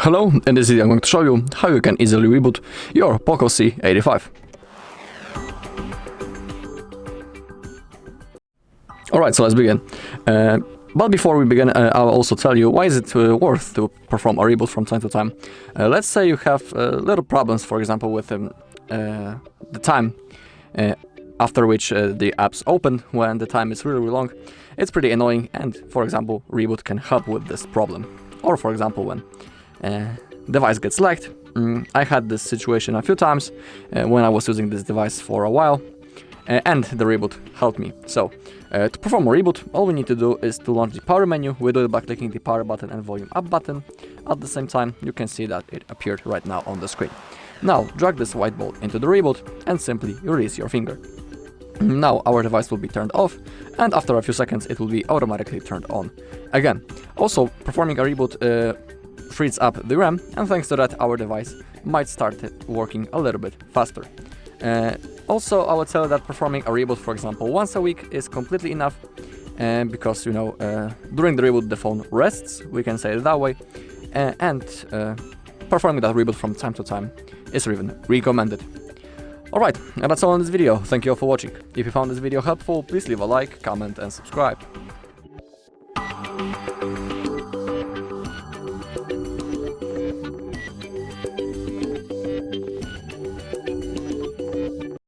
Hello, in this video I'm going to show you how you can easily reboot your POCO C85. Alright, so let's begin. But before we begin, I'll also tell you why is it worth to perform a reboot from time to time. Let's say you have little problems, for example, with the time after which the apps open when the time is really long. It's pretty annoying, and for example, Reboot can help with this problem. Or for example, when device gets lagged. I had this situation a few times when I was using this device for a while, and the Reboot helped me. So, to perform a reboot, all we need to do is to launch the power menu. We do it by clicking the power button and volume up button. At the same time, you can see that it appeared right now on the screen. Now, drag this white ball into the reboot and simply release your finger. Now our device will be turned off, and after a few seconds it will be automatically turned on again. Also, performing a reboot frees up the RAM, and thanks to that our device might start working a little bit faster. Also, I would say that performing a reboot, for example, once a week is completely enough, because during the reboot the phone rests, we can say it that way, and performing that reboot from time to time is even recommended. Alright, and that's all in this video. Thank you all for watching. If you found this video helpful, please leave a like, comment and subscribe.